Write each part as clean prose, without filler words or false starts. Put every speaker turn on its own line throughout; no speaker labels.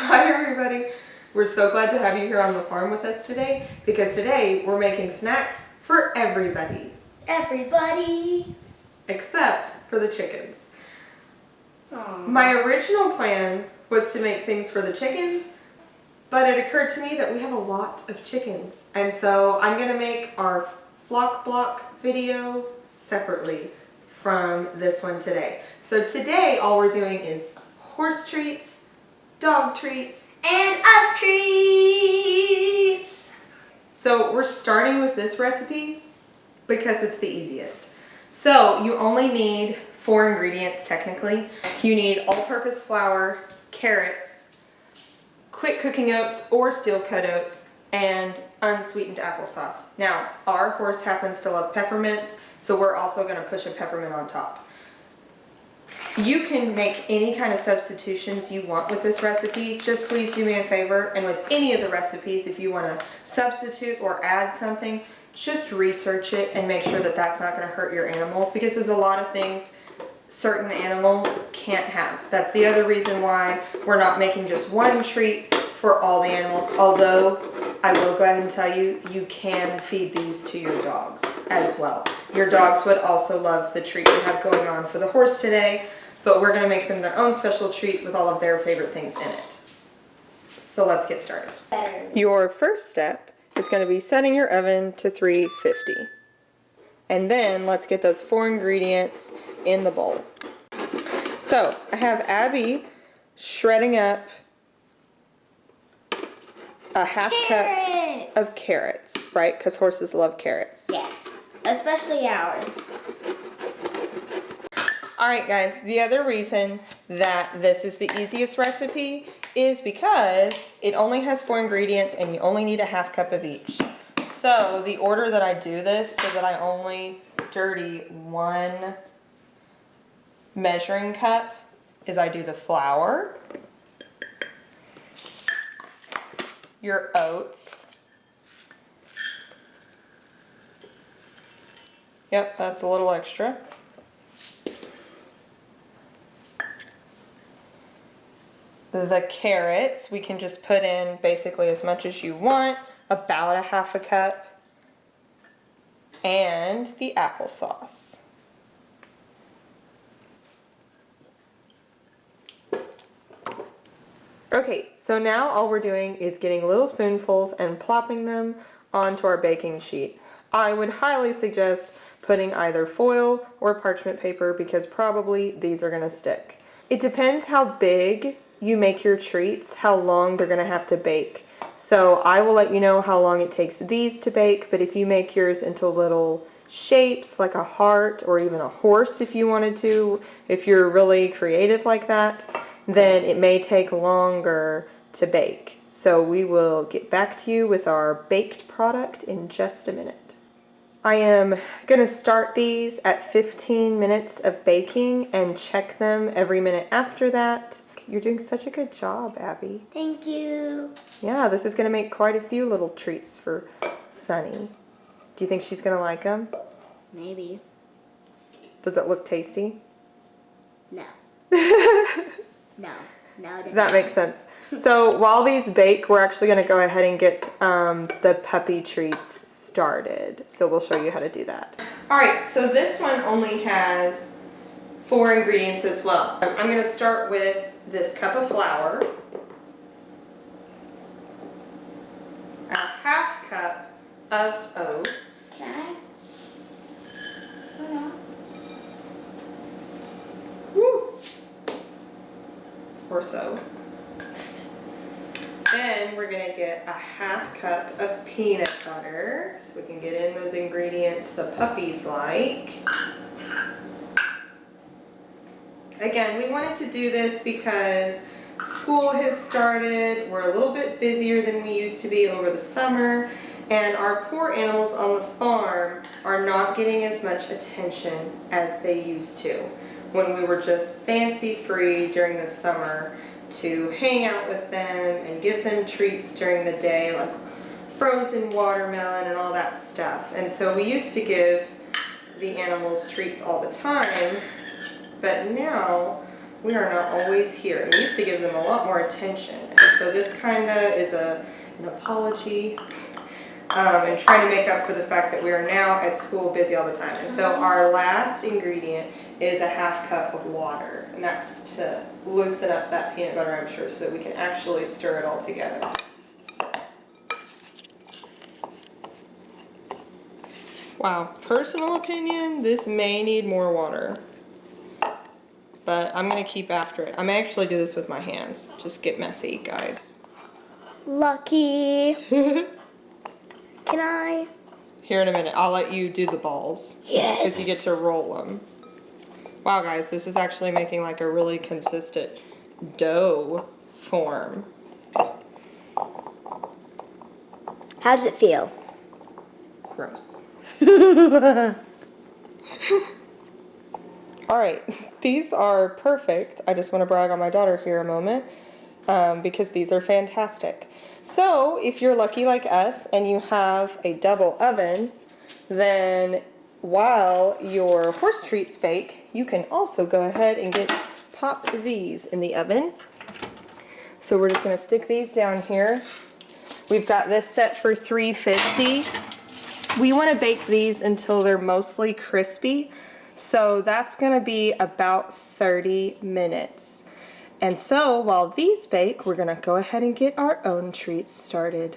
Hi everybody! We're so glad to have you here on the farm with us today because today we're making snacks for everybody.
Everybody!
Except for the chickens.
Aww.
My original plan was to make things for the chickens, but it occurred to me that we have a lot of chickens. And so I'm going to make our flock block video separately from this one today. So today all we're doing is horse treats, dog treats,
And us treats!
So we're starting with this recipe because it's the easiest. So you only need 4 ingredients technically. You need all-purpose flour, carrots, quick cooking oats or steel cut oats, and unsweetened applesauce. Now, our horse happens to love peppermints, so we're also going to push a peppermint on top. You can make any kind of substitutions you want with this recipe. Just please do me a favor, and with any of the recipes, if you want to substitute or add something, just research it and make sure that that's not going to hurt your animal, because there's a lot of things certain animals can't have. That's the other reason why we're not making just one treat for all the animals, although I will go ahead and tell you, you can feed these to your dogs as well. Your dogs would also love the treat we have going on for the horse today, but we're going to make them their own special treat with all of their favorite things in it. So let's get started. Your first step is going to be setting your oven to 350. And then let's get those 4 ingredients in the bowl. So I have Abby shredding up a half cup of carrots, right? Because horses love carrots.
Yes, especially ours.
Alright guys, the other reason that this is the easiest recipe is because it only has 4 ingredients and you only need a half cup of each. So the order that I do this, so that I only dirty 1 measuring cup, is I do the flour, your oats. Yep, that's a little extra. The carrots, we can just put in basically as much as you want, about a half a cup. And the applesauce. Okay, so now all we're doing is getting little spoonfuls and plopping them onto our baking sheet. I would highly suggest putting either foil or parchment paper because probably these are going to stick. It depends how big you make your treats, how long they're going to have to bake. So I will let you know how long it takes these to bake, but if you make yours into little shapes like a heart or even a horse if you wanted to, if you're really creative like that, then it may take longer to bake. So we will get back to you with our baked product in just a minute. I am going to start these at 15 minutes of baking and check them every minute after that. You're doing such a good job, Abby.
Thank you.
Yeah, this is going to make quite a few little treats for Sunny. Do you think she's going to like them?
Maybe.
Does it look tasty?
No. No. No, it
Does that make sense? So while these bake, we're actually going to go ahead and get the puppy treats started. So we'll show you how to do that. Alright, so this one only has 4 ingredients as well. I'm going to start with this cup of flour, a half cup of oats.
Can I? Oh, no.
Woo. Or so. Then we're going to get a half cup of peanut butter so we can get in those ingredients the puppies like. Again, we wanted to do this because school has started, we're a little bit busier than we used to be over the summer, and our poor animals on the farm are not getting as much attention as they used to when we were just fancy-free during the summer to hang out with them and give them treats during the day like frozen watermelon and all that stuff. And so we used to give the animals treats all the time, but now we are not always here. And we used to give them a lot more attention. And so this kind of is an apology and trying to make up for the fact that we are now at school busy all the time. And so our last ingredient is a 1/2 cup of water. And that's to loosen up that peanut butter, I'm sure, so that we can actually stir it all together. Wow, personal opinion, this may need more water. But I'm gonna keep after it. I may actually do this with my hands. Just get messy, guys.
Lucky. Can I?
Here in a minute, I'll let you do the balls.
Yes.
Because you get to roll them. Wow, guys, this is actually making like a really consistent dough form.
How does it feel?
Gross. All right, these are perfect. I just want to brag on my daughter here a moment because these are fantastic. So if you're lucky like us and you have a double oven, then while your horse treats bake, you can also go ahead and pop these in the oven. So we're just going to stick these down here. We've got this set for 350. We want to bake these until they're mostly crispy. So that's going to be about 30 minutes. And so while these bake, we're going to go ahead and get our own treats started.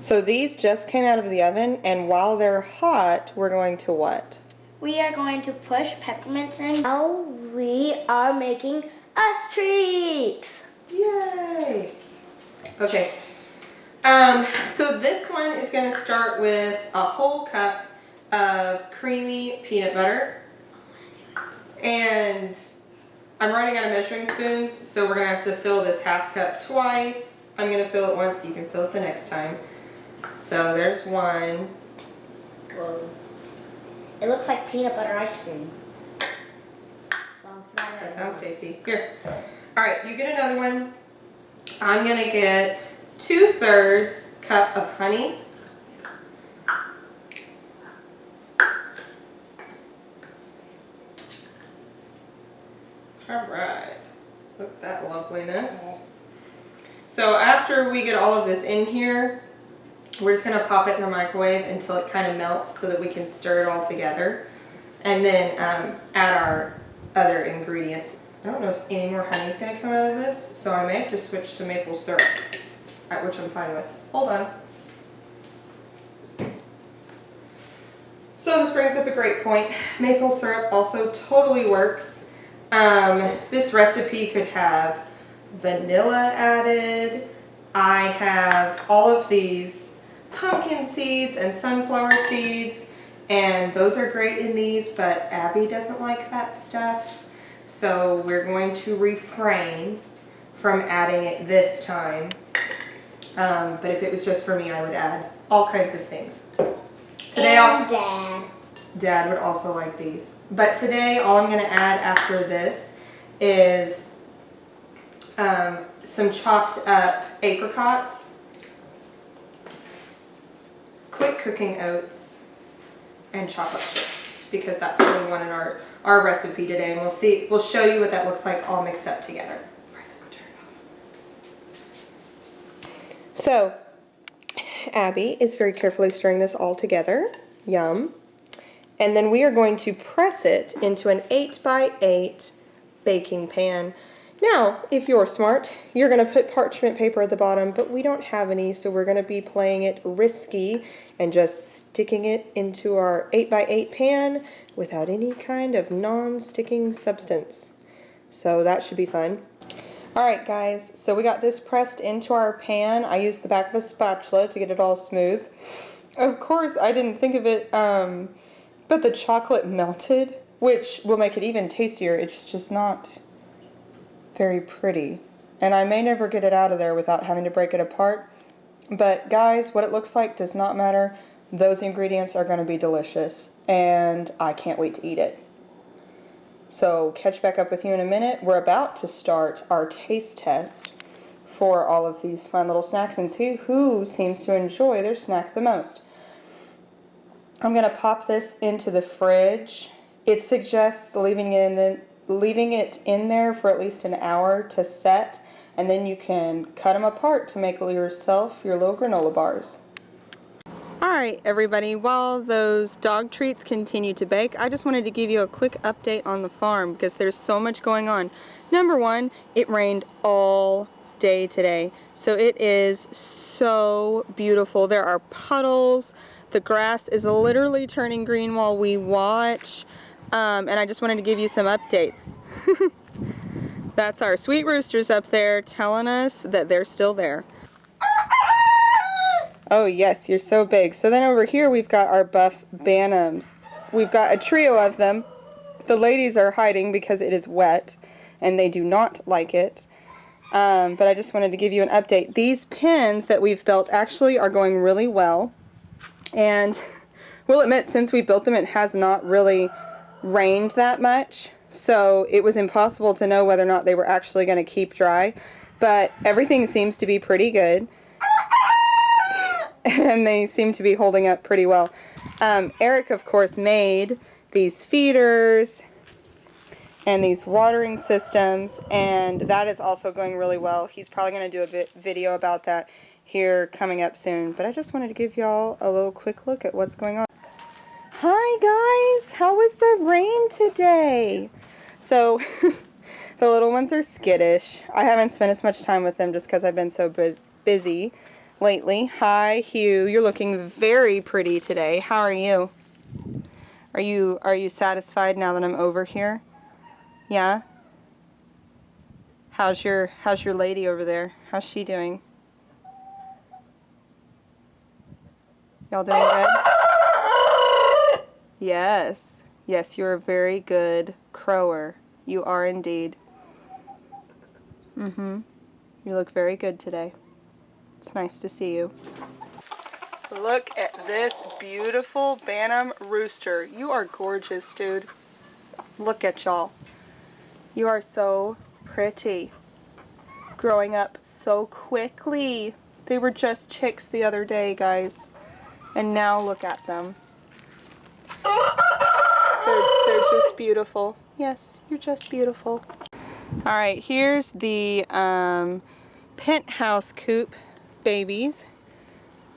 So these just came out of the oven, and while they're hot, we're going to what?
We are going to push peppermints in. Now we are making us treats.
Yay! Okay. So this one is going to start with a whole cup of creamy peanut butter. And I'm running out of measuring spoons, so we're going to have to fill this 1/2 cup twice. I'm going to fill it once so you can fill it the next time. So there's one.
Whoa. It looks like peanut butter ice cream. Well,
That sounds tasty. Here. All right, you get another one. I'm going to get 2/3 cup of honey. All right. Look at that loveliness. So after we get all of this in here, we're just going to pop it in the microwave until it kind of melts so that we can stir it all together. And then add our other ingredients. I don't know if any more honey is going to come out of this, so I may have to switch to maple syrup, which I'm fine with. Hold on. So this brings up a great point. Maple syrup also totally works. This recipe could have vanilla added. I have all of these pumpkin seeds and sunflower seeds, and those are great in these, but Abby doesn't like that stuff. So we're going to refrain from adding it this time. But if it was just for me, I would add all kinds of things. Today, Dad would also like these. But today, all I'm going to add after this is some chopped up apricots, quick cooking oats, and chocolate chips, because that's what we want in our recipe today. And we'll show you what that looks like all mixed up together. So, Abby is very carefully stirring this all together. Yum. And then we are going to press it into an 8x8 baking pan. Now, if you're smart, you're going to put parchment paper at the bottom, but we don't have any, so we're going to be playing it risky and just sticking it into our 8x8 pan without any kind of non-sticking substance. So that should be fun. Alright guys, so we got this pressed into our pan. I used the back of a spatula to get it all smooth. Of course, I didn't think of it, but the chocolate melted, which will make it even tastier. It's just not very pretty. And I may never get it out of there without having to break it apart. But guys, what it looks like does not matter. Those ingredients are going to be delicious, and I can't wait to eat it. So catch back up with you in a minute. We're about to start our taste test for all of these fun little snacks and see who seems to enjoy their snack the most. I'm going to pop this into the fridge. It suggests leaving it leaving it in there for at least an hour to set, and then you can cut them apart to make yourself your little granola bars. Alright everybody, while those dog treats continue to bake, I just wanted to give you a quick update on the farm because there's so much going on. Number one, it rained all day today, so it is so beautiful. There are puddles, the grass is literally turning green while we watch, and I just wanted to give you some updates. That's our sweet roosters up there telling us that they're still there. Oh yes, you're so big. So then over here we've got our buff bantams. We've got a trio of them. The ladies are hiding because it is wet and they do not like it. But I just wanted to give you an update. These pens that we've built actually are going really well. And we'll admit, since we built them, it has not really rained that much. So it was impossible to know whether or not they were actually going to keep dry. But everything seems to be pretty good. And they seem to be holding up pretty well. Eric, of course, made these feeders and these watering systems, and that is also going really well. He's probably going to do a video about that here coming up soon. But I just wanted to give y'all a little quick look at what's going on. Hi guys, how was the rain today? So the little ones are skittish. I haven't spent as much time with them just because I've been so busy lately. Hi Hugh, you're looking very pretty today. How are you? Are you satisfied now that I'm over here? Yeah? How's your lady over there? How's she doing? Y'all doing good? Yes. Yes, you're a very good crower. You are indeed. You look very good today. It's nice to see you. Look at this beautiful Bantam rooster. You are gorgeous, dude. Look at y'all. You are so pretty. Growing up so quickly. They were just chicks the other day, guys. And now look at them. They're just beautiful. Yes, you're just beautiful. Alright, here's the penthouse coop babies.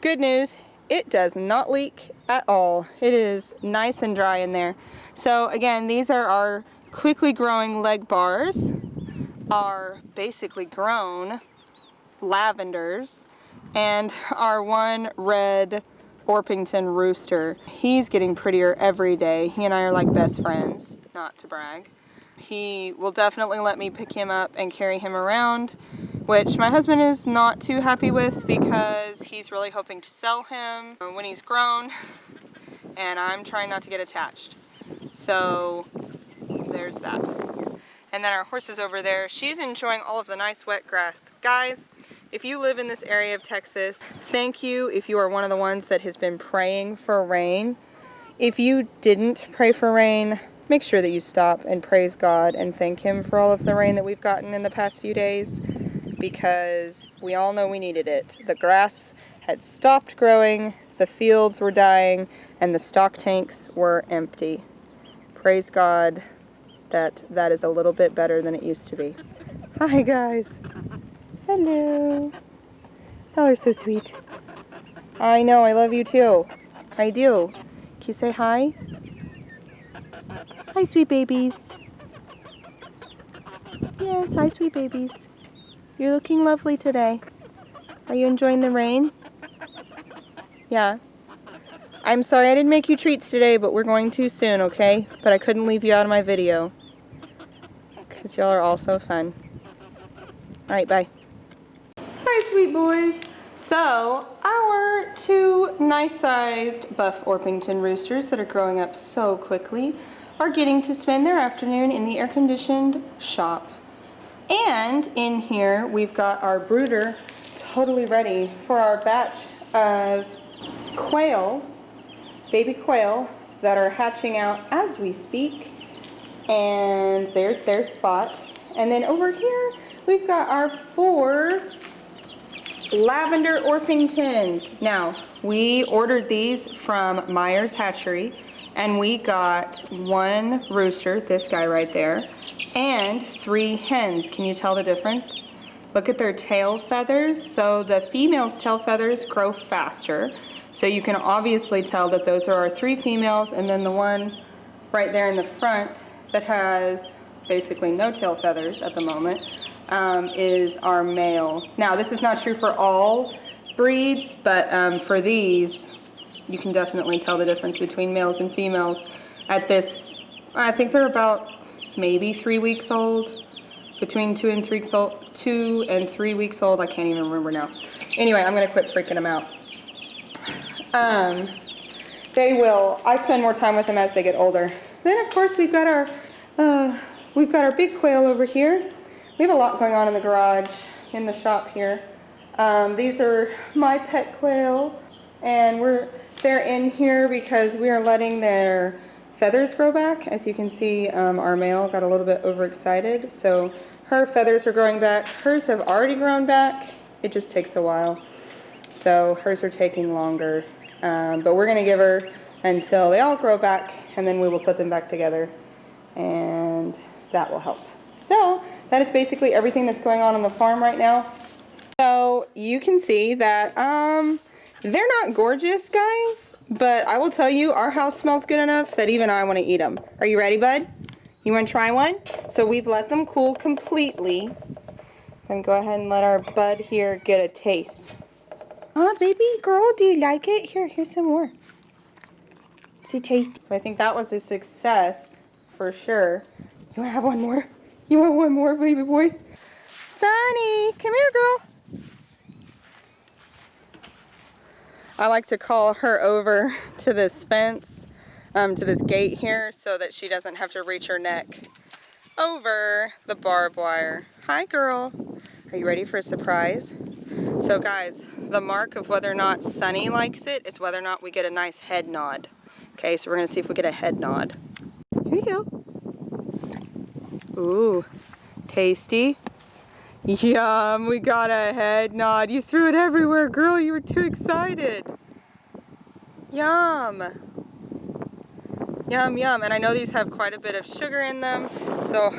Good news, it does not leak at all. It is nice and dry in there. So again, these are our quickly growing leg bars, our basically grown lavenders, and our one red Orpington rooster. He's getting prettier every day. He and I are like best friends, not to brag. He will definitely let me pick him up and carry him around, which my husband is not too happy with because he's really hoping to sell him when he's grown, and I'm trying not to get attached. So there's that. And then our horse is over there. She's enjoying all of the nice wet grass. Guys, if you live in this area of Texas, thank you if you are one of the ones that has been praying for rain. If you didn't pray for rain, make sure that you stop and praise God and thank Him for all of the rain that we've gotten in the past few days, because we all know we needed it. The grass had stopped growing, the fields were dying, and the stock tanks were empty. Praise God that that is a little bit better than it used to be. Hi guys. Hello. Y'all are so sweet. I know, I love you too. I do. Can you say hi? Hi, sweet babies. Yes, hi, sweet babies. You're looking lovely today. Are you enjoying the rain? Yeah. I'm sorry I didn't make you treats today, but we're going to soon, okay? But I couldn't leave you out of my video, because y'all are all so fun. Alright, bye. Hi, sweet boys. So, our two nice-sized buff Orpington roosters that are growing up so quickly are getting to spend their afternoon in the air-conditioned shop. And in here, we've got our brooder totally ready for our batch of quail, baby quail, that are hatching out as we speak. And there's their spot. And then over here, we've got our 4 lavender Orpingtons. Now, we ordered these from Myers Hatchery, And we got 1 rooster, this guy right there, and 3 hens. Can you tell the difference? Look at their tail feathers. So the female's tail feathers grow faster. So you can obviously tell that those are our 3 females, and then the one right there in the front that has basically no tail feathers at the moment is our male. Now this is not true for all breeds, but for these, you can definitely tell the difference between males and females at this. I think they're about maybe 3 weeks old, between 2 and 3 weeks old. 2 and 3 weeks old. I can't even remember now. Anyway, I'm gonna quit freaking them out. They will. I spend more time with them as they get older. Then of course we've got our big quail over here. We have a lot going on in the garage, in the shop here. These are my pet quail, and they're in here because we are letting their feathers grow back. As you can see, our male got a little bit overexcited, so her feathers are growing back. Hers have already grown back. It just takes a while. So hers are taking longer, but we're gonna give her until they all grow back, and then we will put them back together, and that will help. So that is basically everything that's going on the farm right now. So you can see that they're not gorgeous, guys, but I will tell you, our house smells good enough that even I want to eat them. Are you ready, bud? You want to try one? So we've let them cool completely. Then go ahead and let our bud here get a taste. Oh, baby girl, do you like it? Here's some more. See, taste. So I think that was a success for sure. You want to have one more? You want one more, baby boy? Sonny, come here, girl. I like to call her over to this fence, to this gate here, so that she doesn't have to reach her neck over the barbed wire. Hi, girl. Are you ready for a surprise? So guys, the mark of whether or not Sonny likes it is whether or not we get a nice head nod. Okay, so we're gonna see if we get a head nod. Here you go. Ooh, tasty. Yum, we got a head nod. You threw it everywhere, girl. You were too excited. Yum. Yum, yum. And I know these have quite a bit of sugar in them, so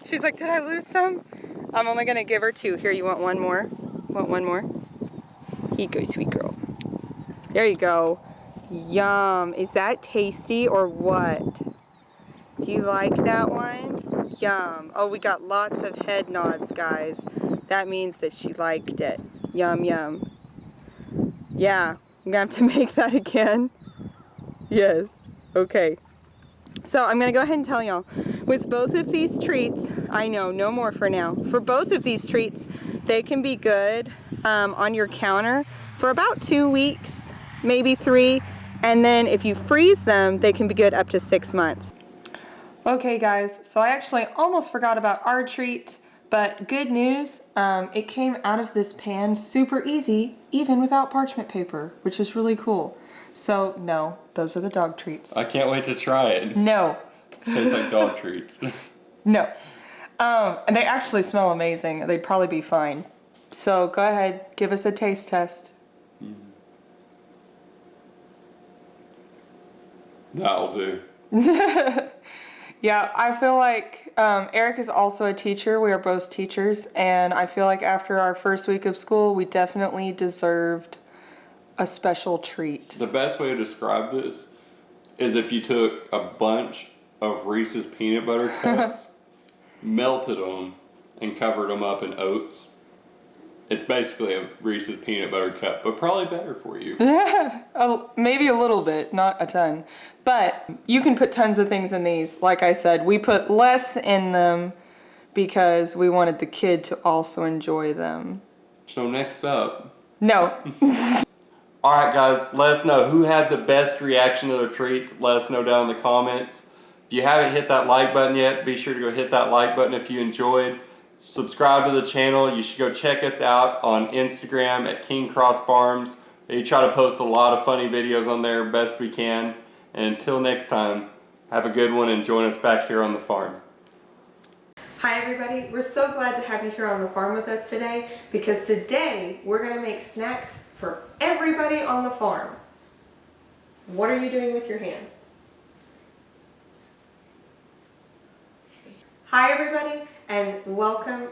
she's like, did I lose some? I'm only gonna give her 2. Here, you want one more? Want one more? Here you go, sweet girl. There you go. Yum. Is that tasty or what? Do you like that one? Yum. Oh, we got lots of head nods, guys. That means that she liked it. Yum, yum. Yeah, I'm gonna have to make that again. Yes. Okay. So I'm gonna go ahead and tell y'all, with both of these treats, I know, no more for now. For both of these treats, they can be good on your counter for about 2 weeks, maybe 3. And then if you freeze them, they can be good up to 6 months. Okay guys, so I actually almost forgot about our treat, but good news, it came out of this pan super easy, even without parchment paper, which is really cool. So no, those are the dog treats.
I can't wait to try it.
No.
It tastes like dog treats.
No. And they actually smell amazing. They'd probably be fine. So go ahead, give us a taste test.
That'll do.
Yeah, I feel like Eric is also a teacher. We are both teachers, and I feel like after our first week of school, we definitely deserved a special treat.
The best way to describe this is if you took a bunch of Reese's peanut butter cups, melted them, and covered them up in oats. It's basically a Reese's peanut butter cup, but probably better for you.
Maybe a little bit, not a ton. But you can put tons of things in these. Like I said, we put less in them because we wanted the kid to also enjoy them.
So next up.
No.
Alright guys, let us know who had the best reaction to their treats. Let us know down in the comments. If you haven't hit that like button yet, be sure to go hit that like button if you enjoyed. Subscribe to the channel. You should go check us out on Instagram at King Cross Farms. We try to post a lot of funny videos on there best we can. And until next time, have a good one and join us back here on the farm.
Hi everybody, we're so glad to have you here on the farm with us today because today we're going to make snacks for everybody on the farm. What are you doing with your hands? Hi everybody and welcome